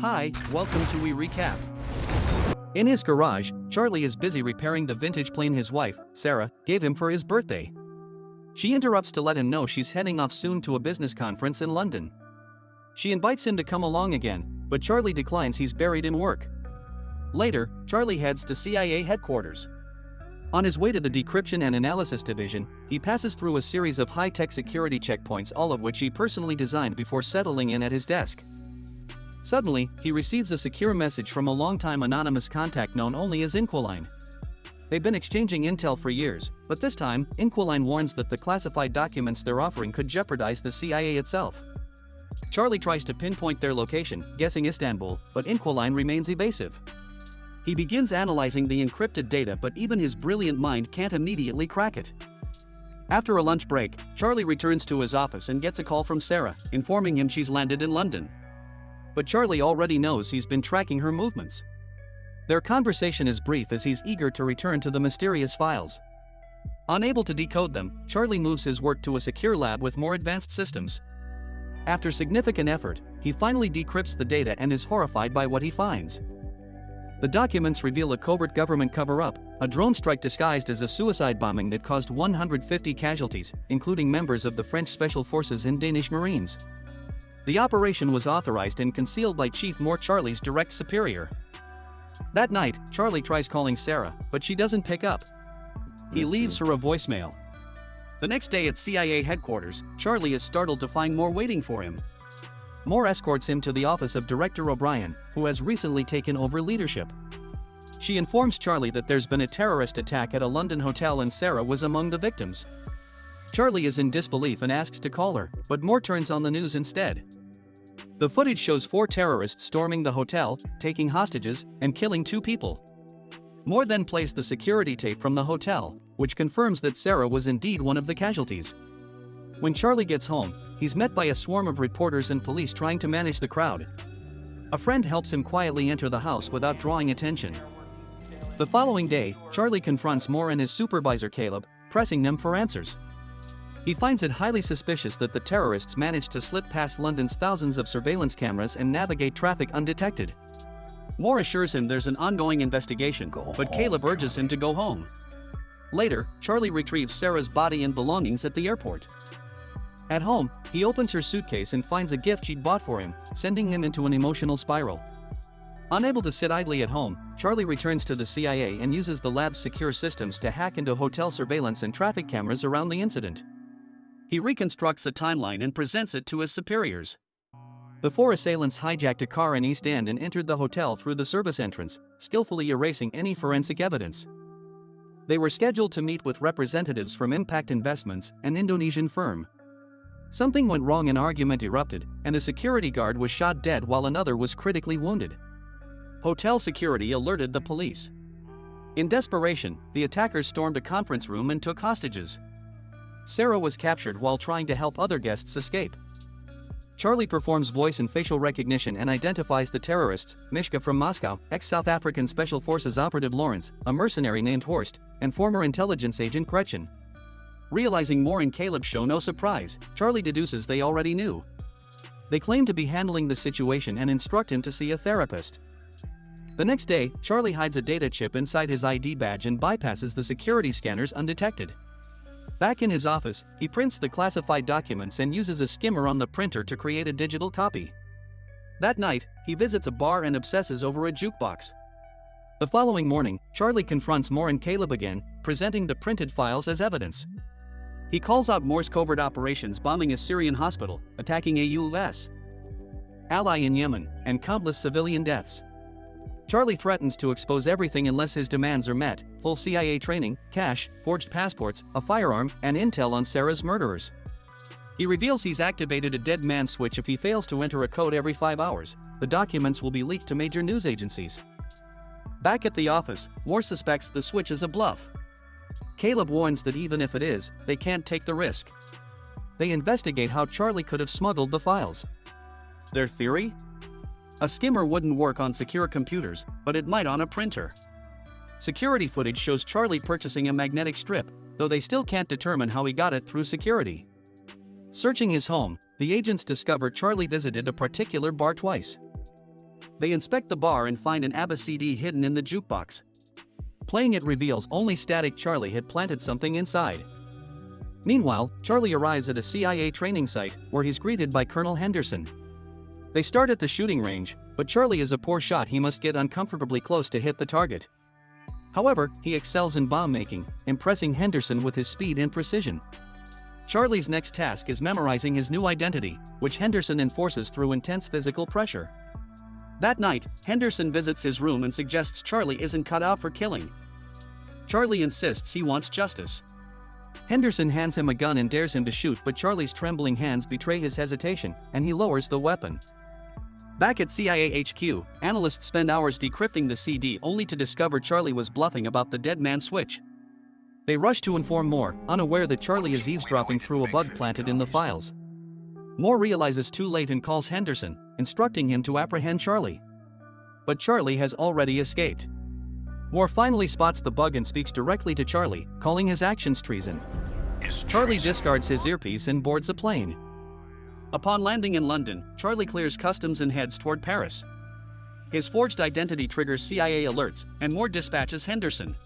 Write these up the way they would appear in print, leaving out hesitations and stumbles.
Hi, welcome to WeeRecap. In his garage, Charlie is busy repairing the vintage plane his wife, Sarah, gave him for his birthday. She interrupts to let him know she's heading off soon to a business conference in London. She invites him to come along again, but Charlie declines. He's buried in work. Later, Charlie heads to CIA headquarters. On his way to the Decryption and Analysis Division, he passes through a series of high-tech security checkpoints, all of which he personally designed before settling in at his desk. Suddenly, he receives a secure message from a longtime anonymous contact known only as Inqualine. They've been exchanging intel for years, but this time, Inqualine warns that the classified documents they're offering could jeopardize the CIA itself. Charlie tries to pinpoint their location, guessing Istanbul, but Inqualine remains evasive. He begins analyzing the encrypted data, but even his brilliant mind can't immediately crack it. After a lunch break, Charlie returns to his office and gets a call from Sarah, informing him she's landed in London. But Charlie already knows he's been tracking her movements. Their conversation is brief as he's eager to return to the mysterious files. Unable to decode them, Charlie moves his work to a secure lab with more advanced systems. After significant effort, he finally decrypts the data and is horrified by what he finds. The documents reveal a covert government cover-up, a drone strike disguised as a suicide bombing that caused 150 casualties, including members of the French Special Forces and Danish Marines. The operation was authorized and concealed by Chief Moore, Charlie's direct superior. That night, Charlie tries calling Sarah, but she doesn't pick up. He leaves her a voicemail. The next day at CIA headquarters, Charlie is startled to find Moore waiting for him. Moore escorts him to the office of Director O'Brien, who has recently taken over leadership. She informs Charlie that there's been a terrorist attack at a London hotel and Sarah was among the victims. Charlie is in disbelief and asks to call her, but Moore turns on the news instead. The footage shows 4 terrorists storming the hotel, taking hostages, and killing 2 people. Moore then plays the security tape from the hotel, which confirms that Sarah was indeed one of the casualties. When Charlie gets home, he's met by a swarm of reporters and police trying to manage the crowd. A friend helps him quietly enter the house without drawing attention. The following day, Charlie confronts Moore and his supervisor Caleb, pressing them for answers. He finds it highly suspicious that the terrorists managed to slip past London's thousands of surveillance cameras and navigate traffic undetected. Moore assures him there's an ongoing investigation, but Caleb urges him to go home. Later, Charlie retrieves Sarah's body and belongings at the airport. At home, he opens her suitcase and finds a gift she'd bought for him, sending him into an emotional spiral. Unable to sit idly at home, Charlie returns to the CIA and uses the lab's secure systems to hack into hotel surveillance and traffic cameras around the incident. He reconstructs a timeline and presents it to his superiors. The 4 assailants hijacked a car in East End and entered the hotel through the service entrance, skillfully erasing any forensic evidence. They were scheduled to meet with representatives from Impact Investments, an Indonesian firm. Something went wrong, an argument erupted, and a security guard was shot dead while another was critically wounded. Hotel security alerted the police. In desperation, the attackers stormed a conference room and took hostages. Sarah was captured while trying to help other guests escape. Charlie performs voice and facial recognition and identifies the terrorists: Mishka from Moscow, ex-South African Special Forces operative Lawrence, a mercenary named Horst, and former intelligence agent Gretchen. Realizing Moore and Caleb show no surprise, Charlie deduces they already knew. They claim to be handling the situation and instruct him to see a therapist. The next day, Charlie hides a data chip inside his ID badge and bypasses the security scanners undetected. Back in his office, he prints the classified documents and uses a skimmer on the printer to create a digital copy. That night, he visits a bar and obsesses over a jukebox. The following morning, Charlie confronts Moore and Caleb again, presenting the printed files as evidence. He calls out Moore's covert operations bombing a Syrian hospital, attacking a U.S. ally in Yemen, and countless civilian deaths. Charlie threatens to expose everything unless his demands are met: full CIA training, cash, forged passports, a firearm, and intel on Sarah's murderers. He reveals he's activated a dead man switch. If he fails to enter a code every 5 hours, the documents will be leaked to major news agencies. Back at the office, Moore suspects the switch is a bluff. Caleb warns that even if it is, they can't take the risk. They investigate how Charlie could have smuggled the files. Their theory? A skimmer wouldn't work on secure computers, but it might on a printer. Security footage shows Charlie purchasing a magnetic strip, though they still can't determine how he got it through security. Searching his home, the agents discover Charlie visited a particular bar twice. They inspect the bar and find an ABBA CD hidden in the jukebox. Playing it reveals only Static Charlie had planted something inside. Meanwhile, Charlie arrives at a CIA training site, where he's greeted by Colonel Henderson. They start at the shooting range, but Charlie is a poor shot. He must get uncomfortably close to hit the target. However, he excels in bomb making, impressing Henderson with his speed and precision. Charlie's next task is memorizing his new identity, which Henderson enforces through intense physical pressure. That night, Henderson visits his room and suggests Charlie isn't cut out for killing. Charlie insists he wants justice. Henderson hands him a gun and dares him to shoot, but Charlie's trembling hands betray his hesitation, and he lowers the weapon. Back at CIA HQ, analysts spend hours decrypting the CD only to discover Charlie was bluffing about the dead man switch. They rush to inform Moore, unaware that Charlie is eavesdropping through a bug planted in the files. Moore realizes too late and calls Henderson, instructing him to apprehend Charlie. But Charlie has already escaped. Moore finally spots the bug and speaks directly to Charlie, calling his actions treason. Charlie discards his earpiece and boards a plane. Upon landing in London, Charlie clears customs and heads toward Paris. His forged identity triggers CIA alerts, and Moore dispatches Henderson.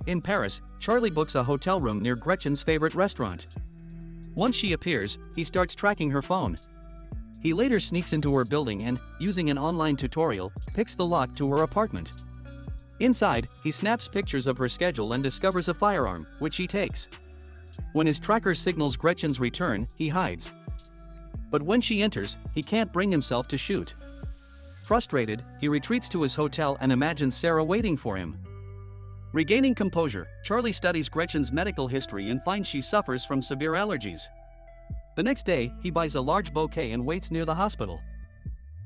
In Paris, Charlie books a hotel room near Gretchen's favorite restaurant. Once she appears, he starts tracking her phone. He later sneaks into her building and, using an online tutorial, picks the lock to her apartment. Inside, he snaps pictures of her schedule and discovers a firearm, which he takes. When his tracker signals Gretchen's return, he hides. But when she enters, he can't bring himself to shoot. Frustrated, he retreats to his hotel and imagines Sarah waiting for him. Regaining composure, Charlie studies Gretchen's medical history and finds she suffers from severe allergies. The next day, he buys a large bouquet and waits near the hospital.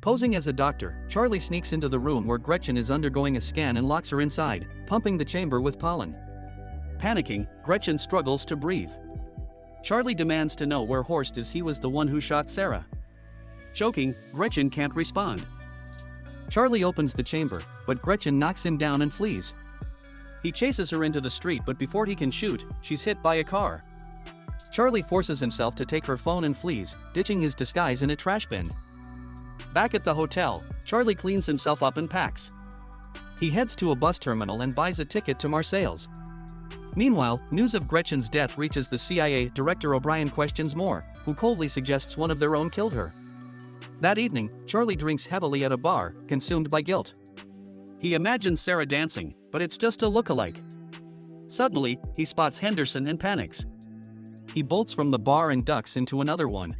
Posing as a doctor, Charlie sneaks into the room where Gretchen is undergoing a scan and locks her inside, pumping the chamber with pollen. Panicking, Gretchen struggles to breathe. Charlie demands to know where Horst is. He was the one who shot Sarah. Choking, Gretchen can't respond. Charlie opens the chamber, but Gretchen knocks him down and flees. He chases her into the street, but before he can shoot, she's hit by a car. Charlie forces himself to take her phone and flees, ditching his disguise in a trash bin. Back at the hotel, Charlie cleans himself up and packs. He heads to a bus terminal and buys a ticket to Marseilles. Meanwhile, news of Gretchen's death reaches the CIA. Director O'Brien questions Moore, who coldly suggests one of their own killed her. That evening, Charlie drinks heavily at a bar, consumed by guilt. He imagines Sarah dancing, but it's just a look-alike. Suddenly, he spots Henderson and panics. He bolts from the bar and ducks into another one.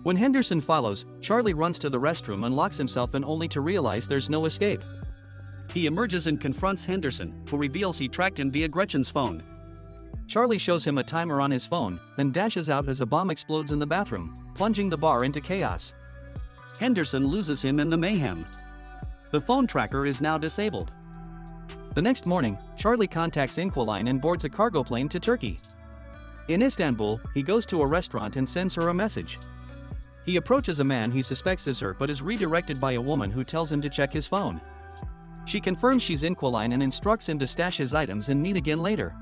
When Henderson follows, Charlie runs to the restroom and locks himself in, only to realize there's no escape. He emerges and confronts Henderson, who reveals he tracked him via Gretchen's phone. Charlie shows him a timer on his phone, then dashes out as a bomb explodes in the bathroom, plunging the bar into chaos. Henderson loses him in the mayhem. The phone tracker is now disabled. The next morning, Charlie contacts Inqualine and boards a cargo plane to Turkey. In Istanbul, he goes to a restaurant and sends her a message. He approaches a man he suspects is her, but is redirected by a woman who tells him to check his phone. She confirms she's Inqualine and instructs him to stash his items and meet again later.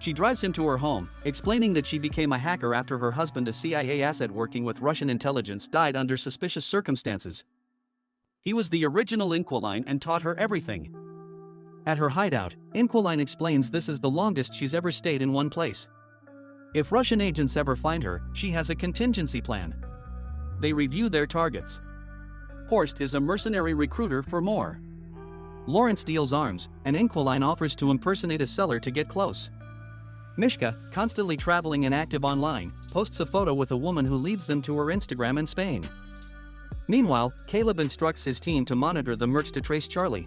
She drives him to her home, explaining that she became a hacker after her husband, a CIA asset working with Russian intelligence, died under suspicious circumstances. He was the original Inqualine and taught her everything. At her hideout, Inqualine explains this is the longest she's ever stayed in one place. If Russian agents ever find her, she has a contingency plan. They review their targets. Horst is a mercenary recruiter for Moore. Lawrence deals arms, and Inqualine offers to impersonate a seller to get close. Mishka, constantly traveling and active online, posts a photo with a woman who leads them to her Instagram in Spain. Meanwhile, Caleb instructs his team to monitor the mercs to trace Charlie.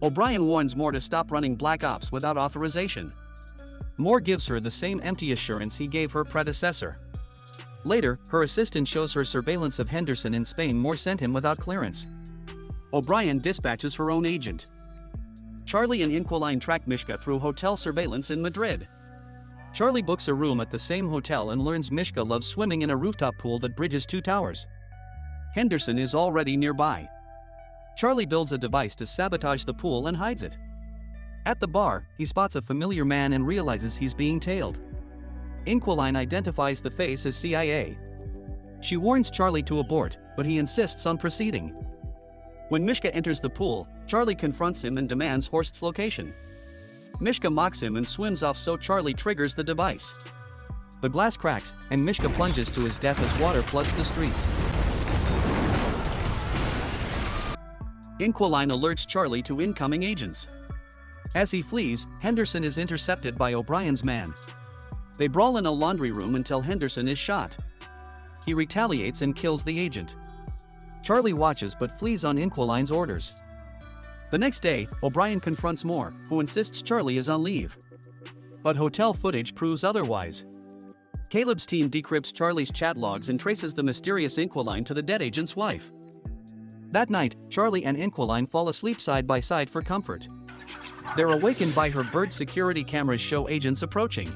O'Brien warns Moore to stop running Black Ops without authorization. Moore gives her the same empty assurance he gave her predecessor. Later, her assistant shows her surveillance of Henderson in Spain Moore sent him without clearance. O'Brien dispatches her own agent. Charlie and Inqualine track Mishka through hotel surveillance in Madrid. Charlie books a room at the same hotel and learns Mishka loves swimming in a rooftop pool that bridges two towers. Henderson is already nearby. Charlie builds a device to sabotage the pool and hides it. At the bar, he spots a familiar man and realizes he's being tailed. Inqualine identifies the face as CIA. She warns Charlie to abort, but he insists on proceeding. When Mishka enters the pool, Charlie confronts him and demands Horst's location. Mishka mocks him and swims off, so Charlie triggers the device. The glass cracks, and Mishka plunges to his death as water floods the streets. Inqualine alerts Charlie to incoming agents. As he flees, Henderson is intercepted by O'Brien's man. They brawl in a laundry room until Henderson is shot. He retaliates and kills the agent. Charlie watches but flees on Inqualine's orders. The next day, O'Brien confronts Moore, who insists Charlie is on leave. But hotel footage proves otherwise. Caleb's team decrypts Charlie's chat logs and traces the mysterious Inqualine to the dead agent's wife. That night, Charlie and Inqualine fall asleep side by side for comfort. They're awakened by her bird security cameras show agents approaching.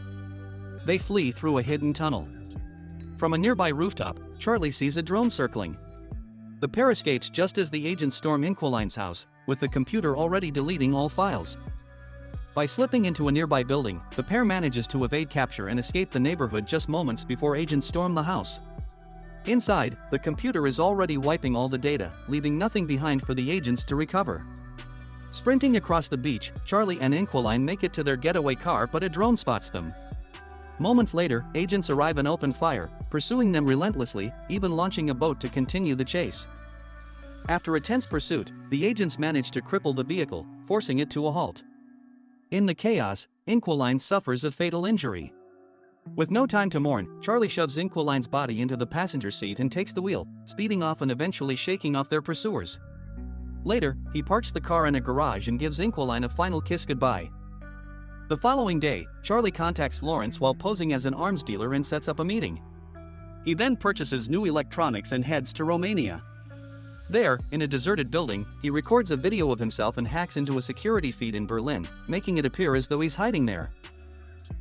They flee through a hidden tunnel. From a nearby rooftop, Charlie sees a drone circling. The pair escapes just as the agents storm Inqualine's house, with the computer already deleting all files. By slipping into a nearby building, the pair manages to evade capture and escape the neighborhood just moments before agents storm the house. Inside, the computer is already wiping all the data, leaving nothing behind for the agents to recover. Sprinting across the beach, Charlie and Inqualine make it to their getaway car, but a drone spots them. Moments later, agents arrive and open fire, pursuing them relentlessly, even launching a boat to continue the chase. After a tense pursuit, the agents manage to cripple the vehicle, forcing it to a halt. In the chaos, Inqualine suffers a fatal injury. With no time to mourn, Charlie shoves Inqualine's body into the passenger seat and takes the wheel, speeding off and eventually shaking off their pursuers. Later, he parks the car in a garage and gives Inqualine a final kiss goodbye. The following day, Charlie contacts Lawrence while posing as an arms dealer and sets up a meeting. He then purchases new electronics and heads to Romania. There, in a deserted building, he records a video of himself and hacks into a security feed in Berlin, making it appear as though he's hiding there.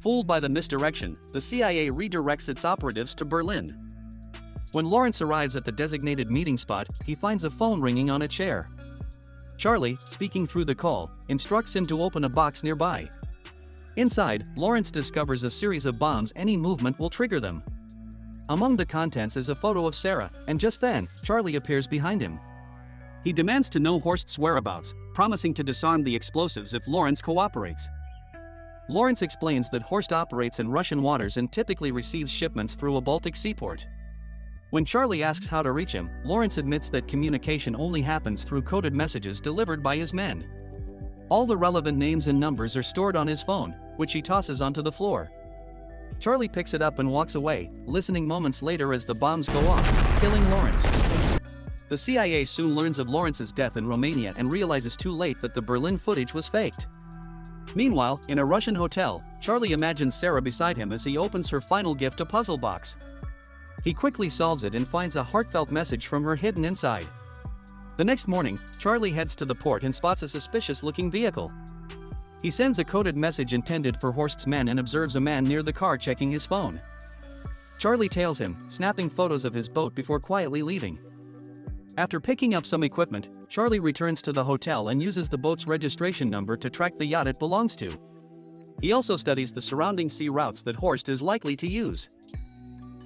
Fooled by the misdirection, the CIA redirects its operatives to Berlin. When Lawrence arrives at the designated meeting spot, he finds a phone ringing on a chair. Charlie, speaking through the call, instructs him to open a box nearby. Inside, Lawrence discovers a series of bombs. Any movement will trigger them. Among the contents is a photo of Sarah, and just then, Charlie appears behind him. He demands to know Horst's whereabouts, promising to disarm the explosives if Lawrence cooperates. Lawrence explains that Horst operates in Russian waters and typically receives shipments through a Baltic seaport. When Charlie asks how to reach him, Lawrence admits that communication only happens through coded messages delivered by his men. All the relevant names and numbers are stored on his phone, which he tosses onto the floor. Charlie picks it up and walks away, listening moments later as the bombs go off, killing Lawrence. The CIA soon learns of Lawrence's death in Romania and realizes too late that the Berlin footage was faked. Meanwhile, in a Russian hotel, Charlie imagines Sarah beside him as he opens her final gift, a puzzle box. He quickly solves it and finds a heartfelt message from her hidden inside. The next morning, Charlie heads to the port and spots a suspicious-looking vehicle. He sends a coded message intended for Horst's men and observes a man near the car checking his phone. Charlie tails him, snapping photos of his boat before quietly leaving. After picking up some equipment, Charlie returns to the hotel and uses the boat's registration number to track the yacht it belongs to. He also studies the surrounding sea routes that Horst is likely to use.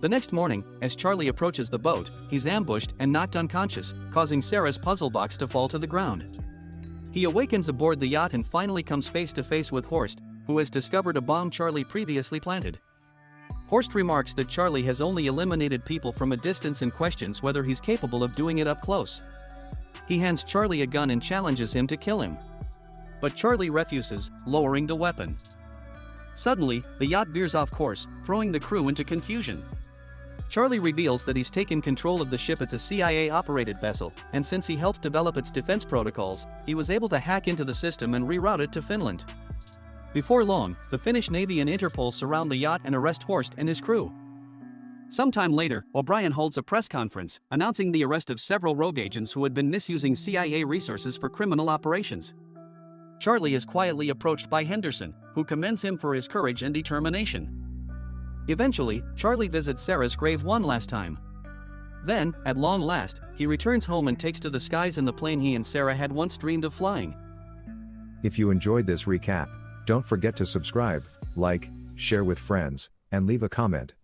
The next morning, as Charlie approaches the boat, he's ambushed and knocked unconscious, causing Sarah's puzzle box to fall to the ground. He awakens aboard the yacht and finally comes face to face with Horst, who has discovered a bomb Charlie previously planted. Horst remarks that Charlie has only eliminated people from a distance and questions whether he's capable of doing it up close. He hands Charlie a gun and challenges him to kill him. But Charlie refuses, lowering the weapon. Suddenly, the yacht veers off course, throwing the crew into confusion. Charlie reveals that he's taken control of the ship. It's a CIA-operated vessel, and since he helped develop its defense protocols, he was able to hack into the system and reroute it to Finland. Before long, the Finnish Navy and Interpol surround the yacht and arrest Horst and his crew. Sometime later, O'Brien holds a press conference, announcing the arrest of several rogue agents who had been misusing CIA resources for criminal operations. Charlie is quietly approached by Henderson, who commends him for his courage and determination. Eventually, Charlie visits Sarah's grave one last time. Then, at long last, he returns home and takes to the skies in the plane he and Sarah had once dreamed of flying. If you enjoyed this recap, don't forget to subscribe, like, share with friends, and leave a comment.